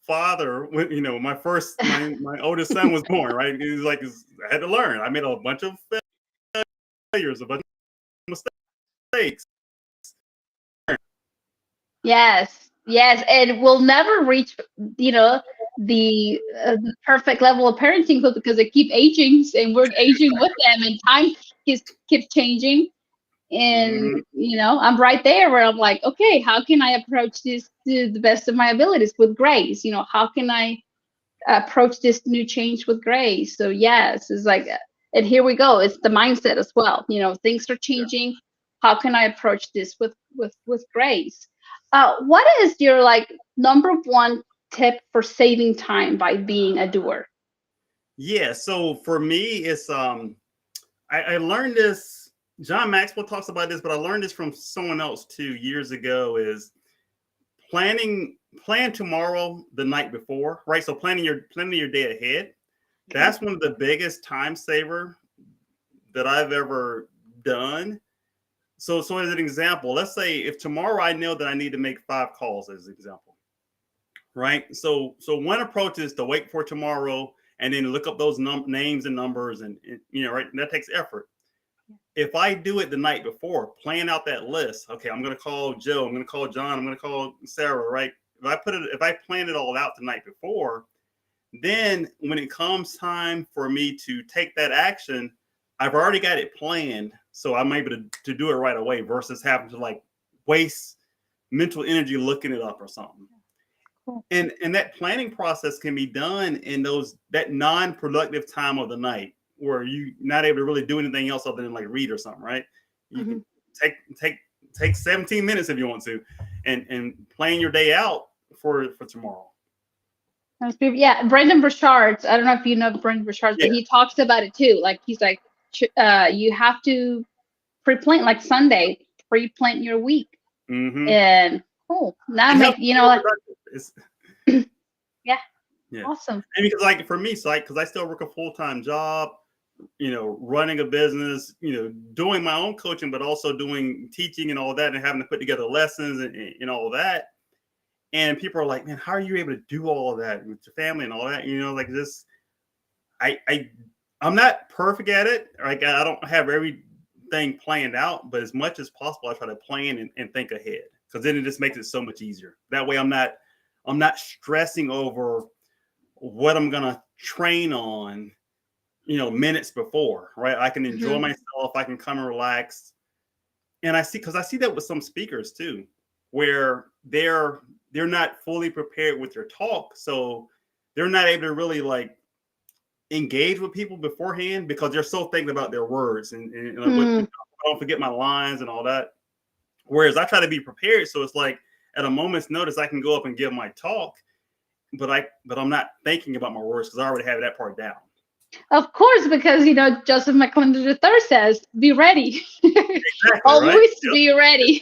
father when, my oldest son was born, right? It was like, I had to learn. I made a bunch of failures, a bunch of mistakes. Yes, and we'll never reach, the perfect level of parenting, because they keep aging, and we're aging with them, and time keeps changing. And I'm right there where I'm like, okay, how can I approach this to the best of my abilities with grace? How can I approach this new change with grace? So yes, it's like, and here we go. It's the mindset as well. Things are changing. Yeah. How can I approach this with grace? What is your number one tip for saving time by being a doer? Yeah. So for me, it's I learned this. John Maxwell talks about this, but I learned this from someone else 2 years ago, is plan tomorrow the night before, right? So planning your day ahead. Okay. That's one of the biggest time saver that I've ever done. So as an example, let's say if tomorrow I know that I need to make 5 calls, as an example, right? So one approach is to wait for tomorrow and then look up those names and numbers, and right, and that takes effort. If I do it the night before, plan out that list. Okay, I'm going to call Joe. I'm going to call John. I'm going to call Sarah. Right? If I plan it all out the night before, then when it comes time for me to take that action, I've already got it planned, so I'm able to do it right away, versus having to waste mental energy looking it up or something. Cool. And that planning process can be done in that non-productive time of the night, where you're not able to really do anything else other than read or something, right? You can take 17 minutes if you want to, and plan your day out for tomorrow. Yeah, Brendan Burchard. I don't know if you know Brendan Burchard, but he talks about it too. Like he's like, you have to pre-plan, like Sunday, pre-plan your week. And now make yeah, awesome. And because like for me, so because I still work a full-time job, running a business, doing my own coaching, but also doing teaching and all that, and having to put together lessons and all that. And people are like, man, how are you able to do all of that with your family and all that? Like this, I'm not perfect at it. Like I don't have everything planned out, but as much as possible, I try to plan and think ahead, because then it just makes it so much easier. That way I'm not stressing over what I'm going to train on, minutes before, right? I can enjoy myself. I can come and relax. And I see that with some speakers too, where they're not fully prepared with their talk. So they're not able to really like engage with people beforehand, because they're so thinking about their words and I don't forget my lines and all that. Whereas I try to be prepared. So it's like at a moment's notice, I can go up and give my talk, but I'm not thinking about my words because I already have that part down. Of course, because Joseph McClendon III says, "Be ready." Exactly, always be ready.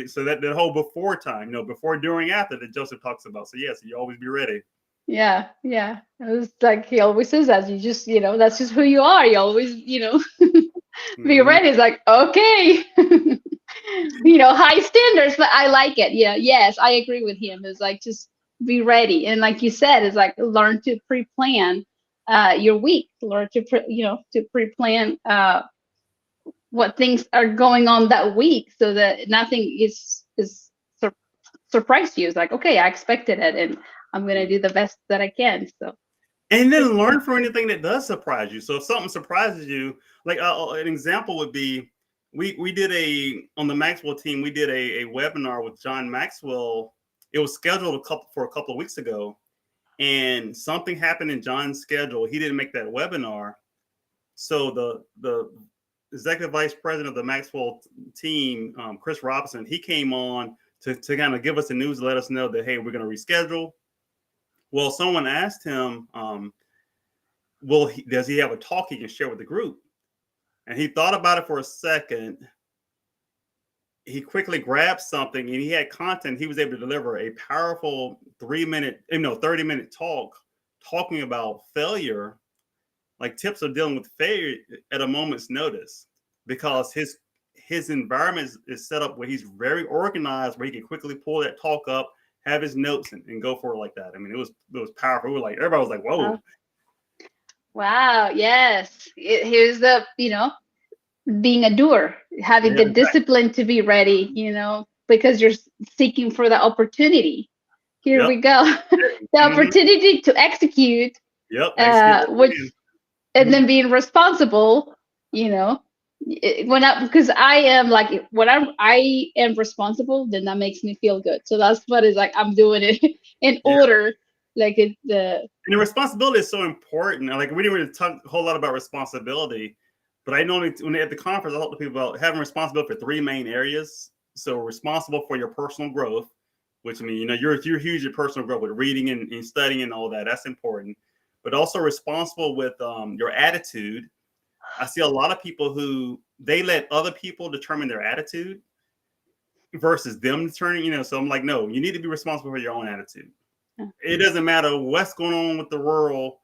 So that whole before time, before, during, after that Joseph talks about. So yes, you always be ready. Yeah. It was like he always says that. You just, that's just who you are. You always, be ready. It's like, okay, high standards, but I like it. Yeah. Yes, I agree with him. It's like, just be ready. And like you said, it's like learn to pre-plan your week, learn to pre-plan what things are going on that week, so that nothing is surprise you. It's like, okay, I expected it, and I'm gonna do the best that I can. So, and then learn from anything that does surprise you. So if something surprises you, like an example would be, we did on the Maxwell team, we did a webinar with John Maxwell. It was scheduled for a couple of weeks ago, and something happened in John's schedule. He didn't make that webinar. So the executive vice president of the Maxwell team, Chris Robinson, he came on to kind of give us the news, let us know that, hey, we're going to reschedule. Well, someone asked him, does he have a talk he can share with the group? And he thought about it for a second. He quickly grabbed something, and he had content. He was able to deliver a powerful 30-minute talk talking about failure, like tips of dealing with failure at a moment's notice, because his environment is set up where he's very organized, where he can quickly pull that talk up, have his notes, and go for it like that. I mean, it was powerful. Everybody was like, whoa. Wow. Yes. Here's the, being a doer, having the discipline to be ready, because you're seeking for the opportunity. Here we go. The opportunity to execute. And then being responsible, because I am like, when I am responsible, then that makes me feel good. So that's what is like, I'm doing it in order. Like and the responsibility is so important. Like we didn't really talk a whole lot about responsibility, but I know when at the conference, I talk to people about having responsibility for 3 main areas. So responsible for your personal growth, which you're huge in personal growth with reading and studying and all that. That's important. But also responsible with your attitude. I see a lot of people who they let other people determine their attitude versus them determining, so I'm like, no, you need to be responsible for your own attitude. It doesn't matter what's going on with the world.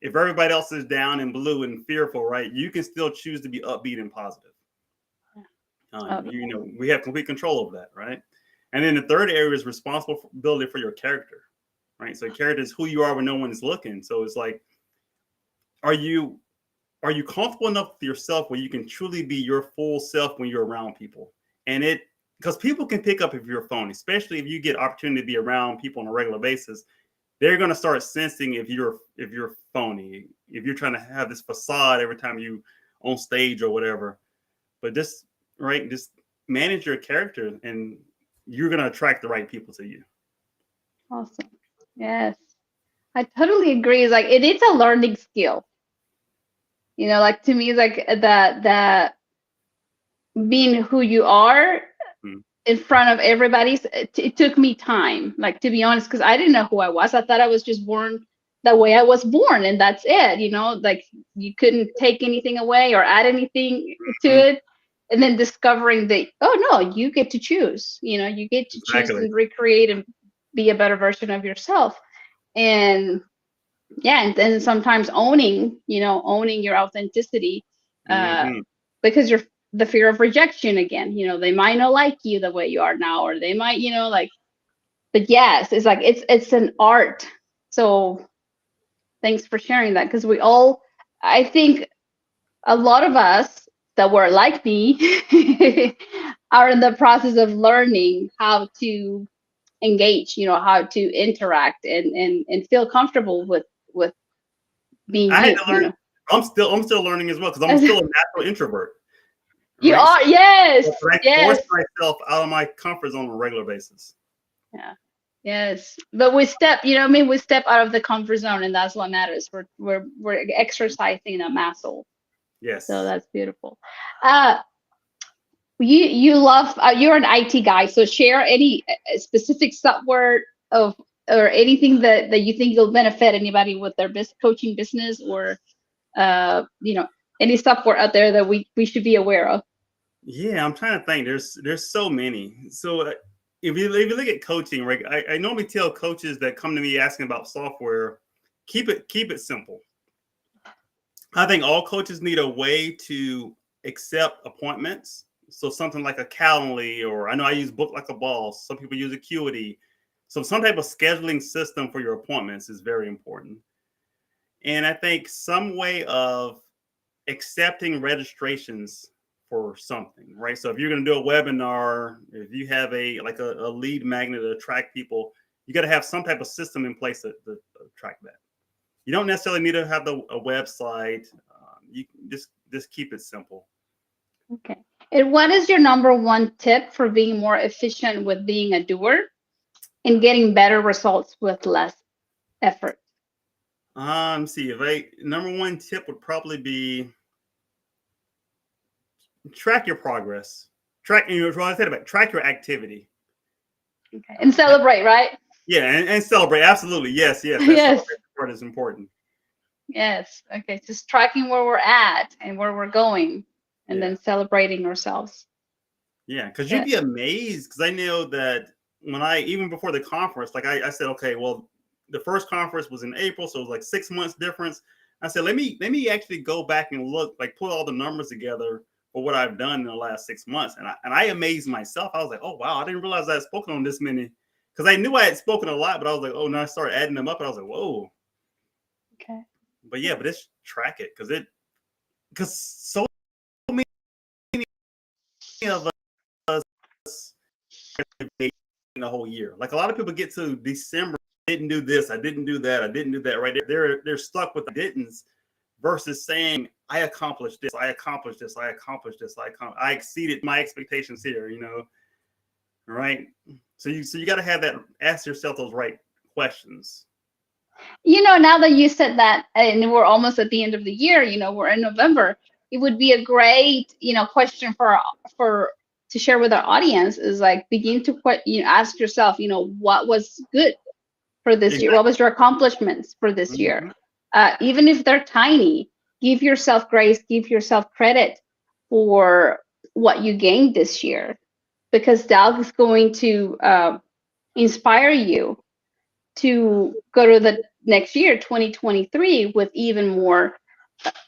If everybody else is down and blue and fearful, right, you can still choose to be upbeat and positive. We have complete control over that, right? And then the third area is responsibility for your character, right? So character is who you are when no one is looking. So it's like, are you comfortable enough with yourself where you can truly be your full self when you're around people? And because people can pick up if you're phony, especially if you get opportunity to be around people on a regular basis. They're going to start sensing if you're phony, if you're trying to have this facade every time you on stage or whatever. But just manage your character, and you're going to attract the right people to you. Awesome. Yes, I totally agree. It's like it is a learning skill. Like to me, it's like that being who you are Mm. in front of everybody, it took me time, like, to be honest, because I didn't know who I was. I thought I was just born the way I was born, and that's it, like, you couldn't take anything away or add anything to Mhm. it. And then discovering that, oh no, you get to choose, you get to choose Exactly. and recreate and be a better version of yourself. And yeah, and then sometimes owning your authenticity, uh Hmm. because you're the fear of rejection again, they might not like you the way you are now, or they might, like, but yes, it's like it's an art. So thanks for sharing that, because I think a lot of us that were like me are in the process of learning how to engage, how to interact and feel comfortable with being I had you, to learn. I'm still learning as well because I'm As still a natural introvert, you right? So are, yes, I force yes. myself out of my comfort zone on a regular basis. Yeah. Yes. But we step, you know what I mean? We step out of the comfort zone, and that's what matters. We're exercising that muscle. So Yes. that's beautiful. Uh you love you're an IT guy, so share any specific software of or anything that you think will benefit anybody with their coaching business, or any software out there that we should be aware of. Yeah, I'm trying to think. There's so many. So if you look at coaching, right? I normally tell coaches that come to me asking about software, keep it simple. I think all coaches need a way to accept appointments. So something like a Calendly, or I know I use Book Like a Boss. Some people use Acuity. So some type of scheduling system for your appointments is very important. And I think some way of accepting registrations for something, right? So if you're going to do a webinar, if you have a lead magnet to attract people, you got to have some type of system in place to attract that. You don't necessarily need to have a website. You just keep it simple. Okay. And what is your number one tip for being more efficient with being a doer and getting better results with less effort? See, if I number one tip would probably be track your progress. What I said about track your activity. Okay. And celebrate, right? Yeah, and celebrate. Absolutely, yes. That Yes. celebration part is important. Yes. Okay. Just tracking where we're at and where we're going, and Yeah. then celebrating ourselves. Yeah, because you'd Good. be amazed. Because I know that even before the conference, like I said, okay, well, the first conference was in April, so it was like 6 months difference. I said, let me actually go back and look, like put all the numbers together for what I've done in the last 6 months, and I amazed myself. I was like, oh wow, I didn't realize I had spoken on this many. Because I knew I had spoken a lot, but I was like, oh, now I started adding them up, and I was like, whoa. Okay. But yeah, but it's track it because so many of us in the whole year. Like a lot of people get to December, didn't do this, I didn't do that, I didn't do that. Right? They're stuck with the didn'ts versus saying I accomplished this, I accomplished this, I accomplished this, I exceeded my expectations here. Right? So you got to have that. Ask yourself those right questions. Now that you said that, and we're almost at the end of the year, we're in November, it would be a great, question for to share with our audience, is like, begin to ask yourself, what was good for this year? Exactly. What was your accomplishments for this year? Mm-hmm. Even if they're tiny, give yourself grace, give yourself credit for what you gained this year, because that is going to inspire you to go to the next year, 2023, with even more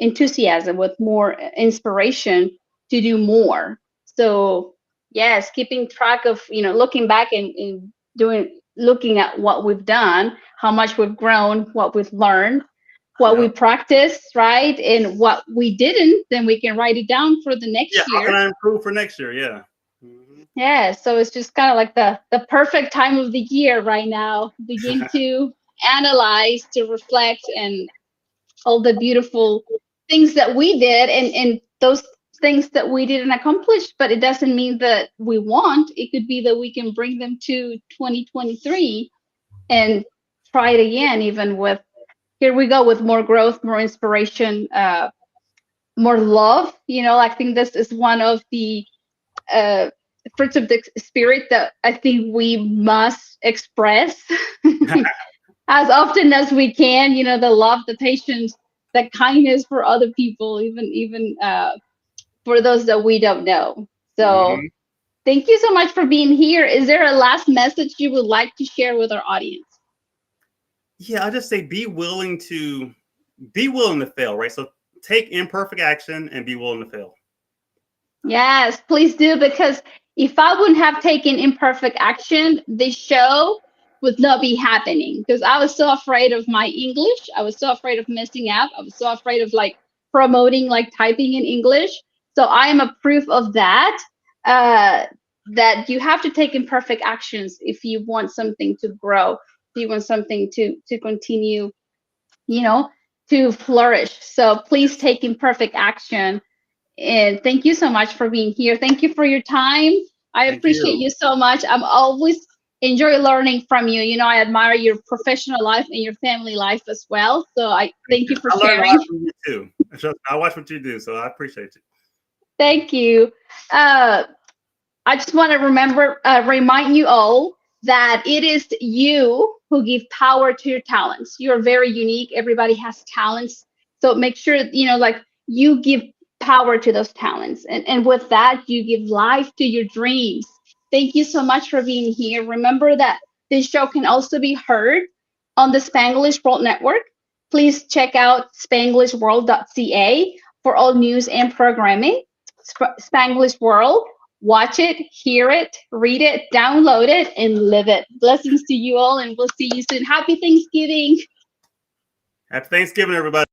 enthusiasm, with more inspiration to do more. So yes, keeping track of, looking back and looking at what we've done, how much we've grown, what we've learned, what we Yep. practiced, right? And what we didn't, then we can write it down for the Yeah. next How can year. I improve for next year? Yeah. Mm-hmm. Yeah, so it's just kind of like the perfect time of the year right now. Begin to analyze, to reflect, and all the beautiful things that we did, and those things that we didn't accomplish. But it doesn't mean that we won't. It could be that we can bring them to 2023 and try it again, even with, here we go, with more growth, more inspiration, more love. I think this is one of the fruits of the spirit that I think we must express as often as we can. You know, the love, the patience, the kindness for other people, even for those that we don't know. So Hmm. thank you so much for being here. Is there a last message you would like to share with our audience? Yeah, I just say be willing to fail, right? So take imperfect action and be willing to fail. Yes, please do, because if I wouldn't have taken imperfect action, this show would not be happening because I was so afraid of my English. I was so afraid of messing up. I was so afraid of like promoting, like typing in English. So I am a proof of that, uh, that you have to take imperfect actions if you want something to grow, if you want something to continue, you know, to flourish. So please take imperfect action, and thank you so much for being here. Thank you for your time. I Thank appreciate you. you so much. I'm always enjoy learning from you. You know, I admire your professional life and your family life as well. So I thank you for I learned a lot sharing. from you too. I watch what you do, so I appreciate you. Thank you. Uh, I just want to remind you all that it is you who give power to your talents. You're very unique. Everybody has talents. So make sure, you know, like you give power to those talents. And with that, you give life to your dreams. Thank you so much for being here. Remember that this show can also be heard on the Spanglish World Network. Please check out spanglishworld.ca for all news and programming. Spanglish World. Watch it, hear it, read it, download it, and live it. Blessings to you all, and we'll see you soon. Happy Thanksgiving. Happy Thanksgiving, everybody.